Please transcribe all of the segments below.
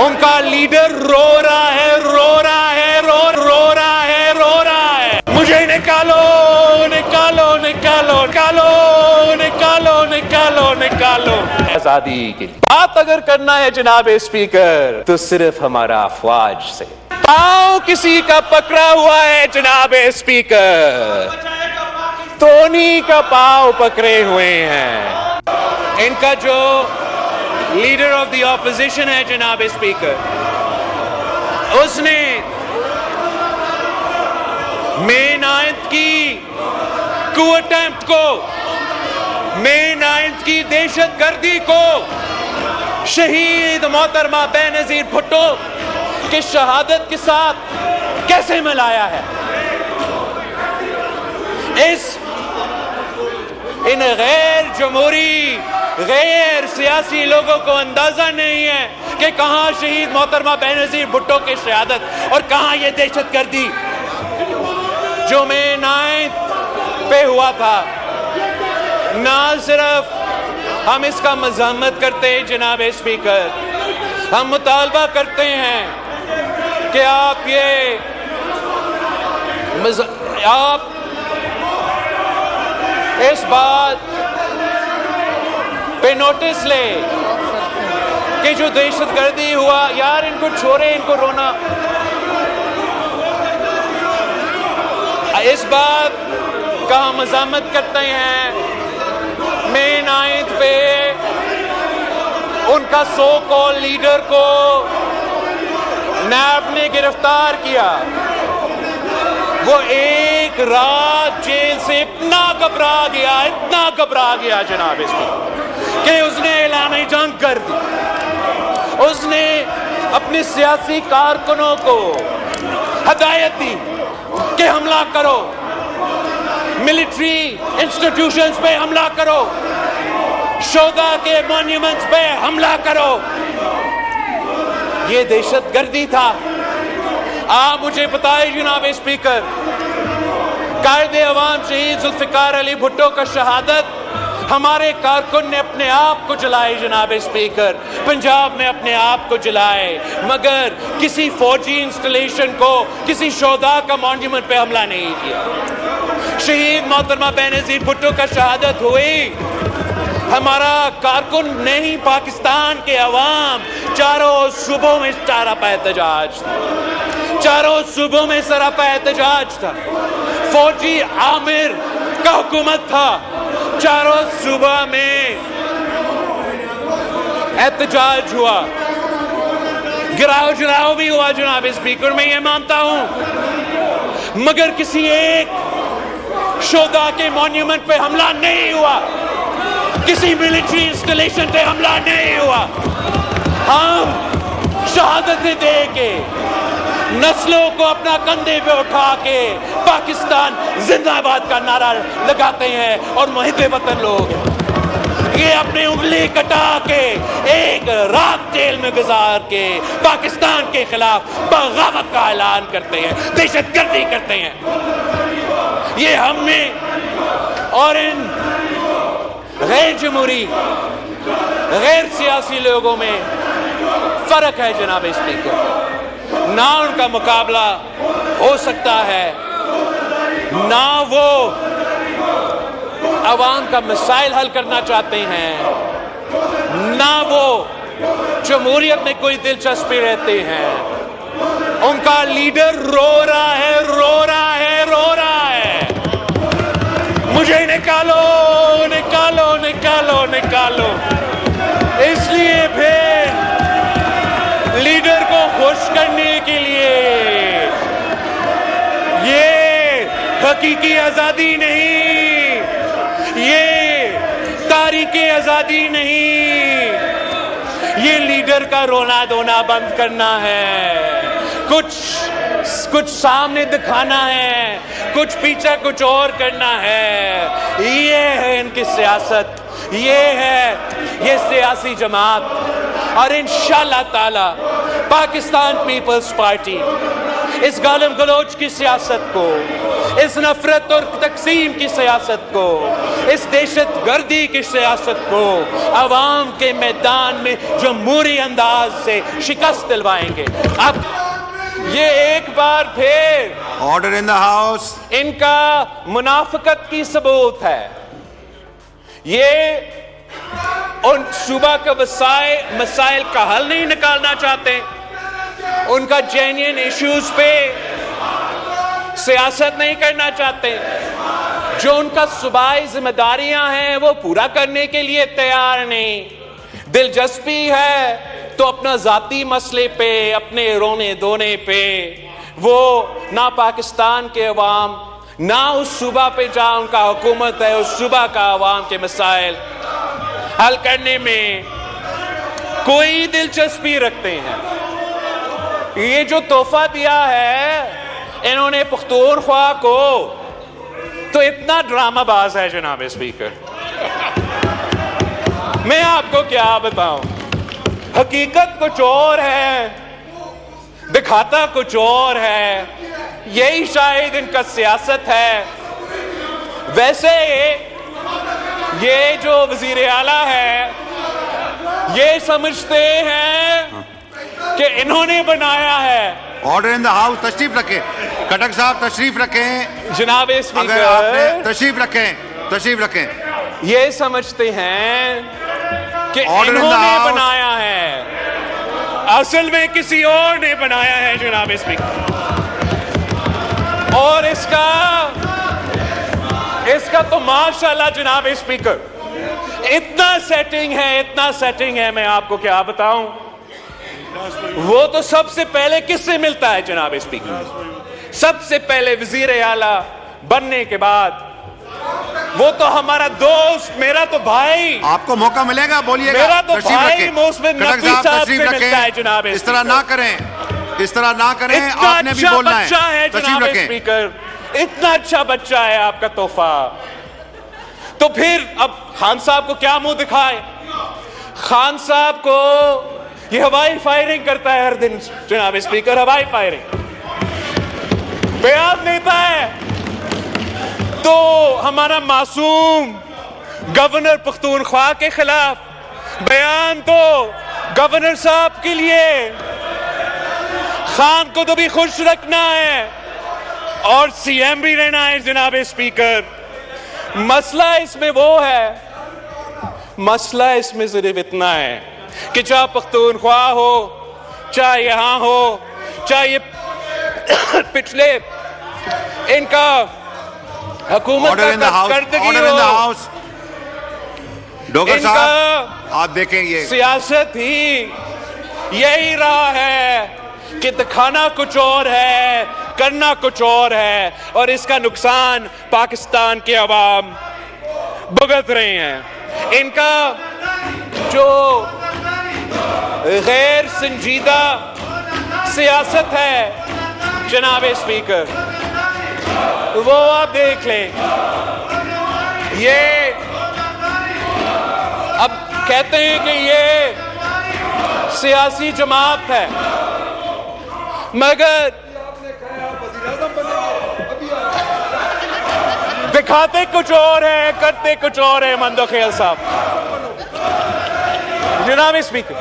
उनका लीडर रो रहा है, रो रहा है, रो रहा है, रो रहा है। मुझे निकालो, निकालो, निकालो, निकालो, निकालो, निकालो, निकालो। आजादी की बात अगर करना है जनाब स्पीकर, तो सिर्फ हमारा अफवाज से। पाँव किसी का पकड़ा हुआ है जनाब स्पीकर, तो उन्हीं का पाँव पकड़े हुए हैं। इनका जो लीडर ऑफ द ऑपोजिशन है जनाब स्पीकर, उसने मई 9 की कू अटेम्प्ट को, मई 9 की दहशतगर्दी को शहीद मोहतरमा बेनजीर भुट्टो की शहादत के साथ कैसे मिलाया है। इन गैर जमहूरी, गैर सियासी लोगों को अंदाजा नहीं है कि कहां शहीद मोहतरमा बेनजीर भुट्टो की शहादत और कहां ये दहशतगर्दी जो मई 9 पे हुआ था। ना सिर्फ हम इसका मज़म्मत करते हैं जनाब स्पीकर, हम मुतालबा करते हैं कि आप इस बात पे नोटिस ले कि जो दहशतगर्दी हुआ, यार इनको छोड़े, इनको रोना। इस बात का हम मज़म्मत करते हैं मई 9 पे उनका सो कॉल लीडर को नैब ने गिरफ्तार किया। वो एक रात जेल से इतना घबरा गया, इतना घबरा गया जनाब इसमें कि उसने ऐलान जंग कर दी। उसने अपने सियासी कारकुनों को हदायत दी कि हमला करो, मिलिट्री इंस्टीट्यूशंस पे हमला करो, शोधा के मॉन्यूमेंट्स पे हमला करो। ये दहशतगर्दी था। आप मुझे बताइए जनाब स्पीकर, कायदे अवाम शहीद जुल्फिकार अली भुट्टो का शहादत हमारे कारकुन ने अपने आप को जलाए जनाब स्पीकर, पंजाब में अपने आप को जलाए, मगर किसी फौजी इंस्टॉलेशन को, किसी शोधा का मॉन्यूमेंट पे हमला नहीं किया। शहीद मोहतरमा बेनजीर भुट्टो का शहादत हुई, हमारा कारकुन नहीं, पाकिस्तान के अवाम चारों सूबों में सरापा एहतजाज था, चारों सूबों में सरापा एहतजाज था। फौजी आमिर का हुकूमत था, चारों सूबा में एहतजाज हुआ, गिराव जलाओ भी हुआ जनाब स्पीकर, मैं ये मानता हूं, मगर किसी एक शोधा के मॉन्यूमेंट पे हमला नहीं हुआ, किसी मिलिट्री इंस्टॉलेशन पे हमला नहीं हुआ। हम शहादतें दे के, नस्लों को अपना कंधे पे उठा के पाकिस्तान जिंदाबाद का नारा लगाते हैं और मुहिब्बे वतन लोग ये अपनी उंगली कटा के एक रात जेल में गुजार के पाकिस्तान के खिलाफ बगावत का ऐलान करते हैं, दहशतगर्दी करते हैं। ये हमने और इन गैर जमहूरी, गैर सियासी लोगों में फर्क है जनाब स्पीकर। ना उनका मुकाबला हो सकता है, ना वो अवाम का मसाइल हल करना चाहते हैं, ना वो जमहूरियत में कोई दिलचस्पी रहते हैं। उनका लीडर रो रहा है, रो रहा है, रो रहा है। मुझे निकालो, निकालो, निकालो, निकालो। इसलिए फिर लीडर को खुश करने के लिए ये हकीकी आजादी नहीं, ये तारीखी आजादी नहीं, ये लीडर का रोना धोना बंद करना है। कुछ सामने दिखाना है, कुछ पीछे कुछ और करना है। ये है इनकी सियासत, ये सियासी जमात। और इंशाअल्लाह ताला पाकिस्तान पीपल्स पार्टी इस गालिब गलोच की सियासत को, इस नफरत और तकसीम की सियासत को, इस दहशत गर्दी की सियासत को अवाम के मैदान में जमहूरी अंदाज से शिकस्त दिलवाएंगे। अब ये एक बार फिर ऑर्डर इन द हाउस, इनका मुनाफिकत की सबूत है। ये उन सूबा के मसाइल का हल नहीं निकालना चाहते, उनका जेन्युइन इश्यूज पे सियासत नहीं करना चाहते, जो उनका सूबाई जिम्मेदारियां हैं वो पूरा करने के लिए तैयार नहीं। दिलचस्पी है तो अपना जाती मसले पे, अपने रोने धोने पे वो ना पाकिस्तान के अवाम, ना उस सूबा पे जहां उनका हुकूमत है उस सूबा का अवाम के मसाइल हल करने में कोई दिलचस्पी रखते हैं। ये जो तोहफा दिया है इन्होंने पख्तूनख्वा को, तो इतना ड्रामाबाज है जनाब स्पीकर, मैं आपको क्या बताऊं। हकीकत कुछ और है, दिखाता कुछ और है, यही शायद इनका सियासत है। वैसे ये जो वजीर आला है ये समझते हैं कि इन्होंने बनाया है। ऑर्डर इन द हाउस, तशरीफ रखें खटक साहब, तशरीफ रखें जनाब अगर स्पीकर, आपने तशरीफ रखें, तशरीफ रखें। ये समझते हैं कि Order in the इन्होंने house. बनाया है, असल में किसी और ने बनाया है जनाब स्पीकर। और इसका तो माशाल्लाह जनाब स्पीकर इतना सेटिंग है, मैं आपको क्या बताऊं। वो तो सबसे पहले किससे मिलता है जनाब स्पीकर? सबसे पहले वजीर आला बनने के बाद वो तो हमारा दोस्त, मेरा तो भाई, आपको मौका मिलेगा, बोलिएगा। मेरा तो तशरीफ भाई रखें। मोहसिन खटक नकवी साहब, साहब तशरीफ से मिलता है रखें। जनाब इस तरह ना करें, इस तरह ना करें, इतना आपने भी अच्छा बोलना बच्चा है तशरीफ जनाब रखें। स्पीकर, इतना अच्छा बच्चा है आपका तोहफा। तो फिर अब खान साहब को क्या मुंह दिखाए? खान साहब को ये हवाई फायरिंग करता है हर दिन जनाब स्पीकर, हवाई फायरिंग बयान देता है। तो हमारा मासूम गवर्नर पख्तूनख्वा के खिलाफ बयान तो गवर्नर साहब के लिए, खान को तो भी खुश रखना है और सीएम भी रहना है जनाब स्पीकर। मसला इसमें वो है, मसला इसमें सिर्फ इतना है कि चाहे पख्तूनख्वा हो, चाहे यहां हो, चाहे ये पिछले इनका हुकूमत का करदगी हो, डोगर इनका साहब आप देखेंगे सियासत ही यही रहा है कि दिखाना कुछ और है, करना कुछ और है, और इसका नुकसान पाकिस्तान के अवाम भुगत रहे हैं। इनका जो गैर संजीदा सियासत है जनाब स्पीकर, वो आप देख लें। ये अब कहते हैं कि ये सियासी जमात है, मगर दिखाते कुछ और है, करते कुछ और है। मंदो खेल साहब जनाब स्पीकर,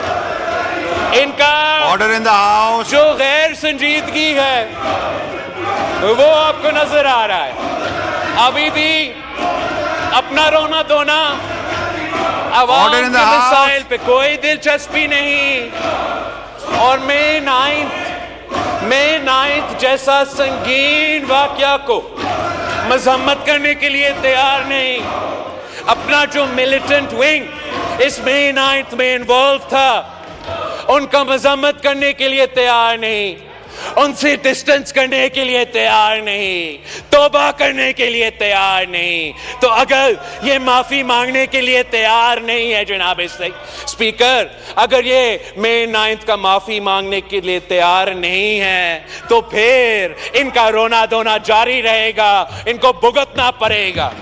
इनका ऑर्डर इन द हाउस, जो गैर संजीदगी है वो आपको नजर आ रहा है। अभी भी अपना रोना धोना, अवाम के मसाइल पे कोई दिलचस्पी नहीं, और मई 9 जैसा संगीन वाकया को मजम्मत करने के लिए तैयार नहीं। अपना जो मिलिटेंट विंग इस मई 9 में इन्वॉल्व था उनका मजम्मत करने के लिए तैयार नहीं, उनसे डिस्टेंस करने के लिए तैयार नहीं, तौबा करने के लिए तैयार नहीं। तो अगर ये माफी मांगने के लिए तैयार नहीं है जनाब स्पीकर, अगर ये मई 9 का माफी मांगने के लिए तैयार नहीं है तो फिर इनका रोना धोना जारी रहेगा, इनको भुगतना पड़ेगा।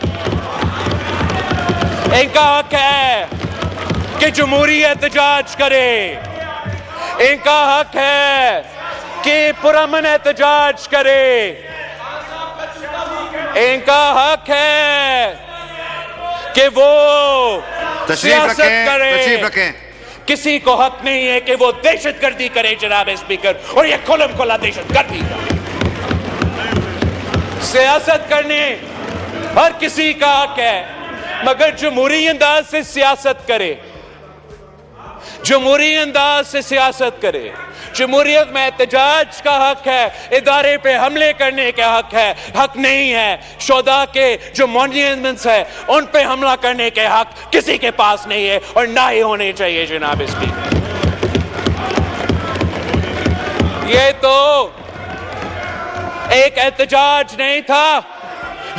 इनका हक है कि जमहूरी एहतजाज करे, इनका हक है कि पुरअमन एहतजाज करे। इनका हक है कि वो सियासत करे। तशरीफ रखें। किसी को हक नहीं है कि वो दहशतगर्दी करे जनाब स्पीकर, और ये खुलम खुला दहशतगर्दी है। सियासत करने हर किसी का हक है, मगर जमहूरी अंदाज से सियासत करे, जमहूरी अंदाज से सियासत करे। जमहूरियत में एहतजाज का हक है, इदारे पे हमले करने का हक है। हक नहीं है शोधा के जो मॉन्यूमेंट्स है उन पे हमला करने के हक किसी के पास नहीं है, और ना ही होने चाहिए जनाब स्पीकर। ये तो एक एहतजाज नहीं था,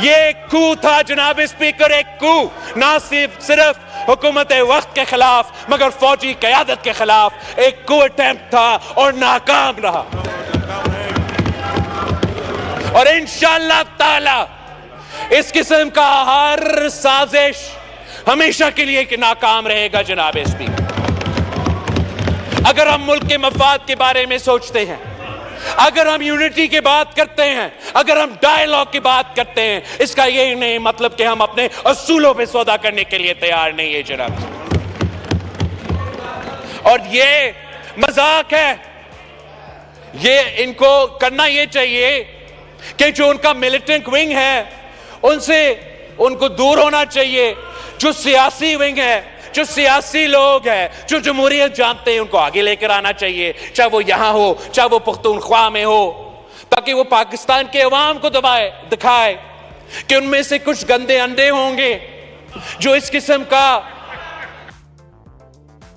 ये एक कू था जनाब स्पीकर, एक कू। ना सिर्फ हुकूमत वक्त के खिलाफ मगर फौजी क़यादत के खिलाफ एक कू अटेम्प्ट था और नाकाम रहा। और इंशाअल्लाह ताला इस किस्म का हर साजिश हमेशा के लिए कि नाकाम रहेगा जनाब स्पीकर। अगर हम मुल्क के मफाद के बारे में सोचते हैं, अगर हम यूनिटी की बात करते हैं, अगर हम डायलॉग की बात करते हैं, इसका यही नहीं मतलब कि हम अपने असूलों पे सौदा करने के लिए तैयार नहीं है जनाब। और ये मजाक है, ये इनको करना ये चाहिए कि जो उनका मिलिटेंट विंग है उनसे उनको दूर होना चाहिए। जो सियासी विंग है, जो सियासी लोग हैं, जो जमहूरियत जानते हैं, उनको आगे लेकर आना चाहिए, चाहे वो यहां हो चाहे वो पुख्तूनख्वा में हो, ताकि वो पाकिस्तान के अवाम को दिखाए कि उनमें से कुछ गंदे अंडे होंगे जो इस किस्म का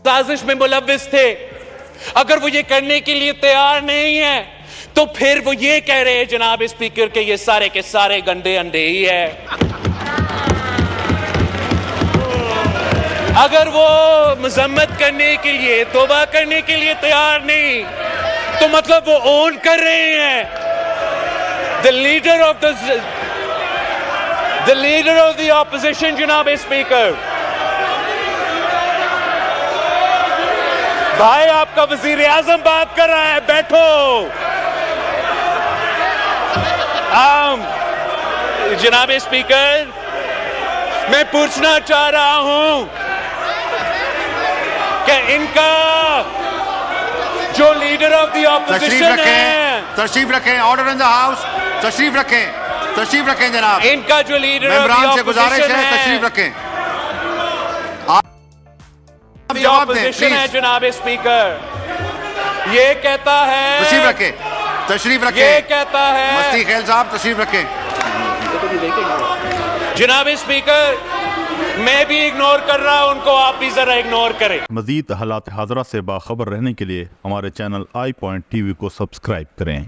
साजिश में मुलव्विस थे। अगर वो ये करने के लिए तैयार नहीं है तो फिर वो ये कह रहे हैं जनाब स्पीकर के ये सारे के सारे गंदे अंडे ही है। अगर वो मजम्मत करने के लिए, तौबा करने के लिए तैयार नहीं, तो मतलब वो ओन कर रहे हैं the leader of the opposition जनाब स्पीकर। भाई आपका वजीर आजम बात कर रहा है, बैठो। जनाब स्पीकर, मैं पूछना चाह रहा हूं कि इनका जो लीडर ऑफ द ऑपोजिशन है, तशरीफ रखें, ऑर्डर इन द हाउस, तशरीफ रखें जनाब। इनका जो लीडर ऑफ द मेंबरान से गुजारिश ऑपोजिशन है, तशरीफ रखें। द ऑपोजिशन है जनाब स्पीकर, ये कहता है, तशरीफ रखें, ये कहता है, मस्ती खेल साहब तशरीफ रखें। जनाब स्पीकर, मैं भी इग्नोर कर रहा हूं उनको, आप भी जरा इग्नोर करें। मजीद हालात हाजरा से बाखबर रहने के लिए हमारे चैनल आई पॉइंट टीवी को सब्सक्राइब करें।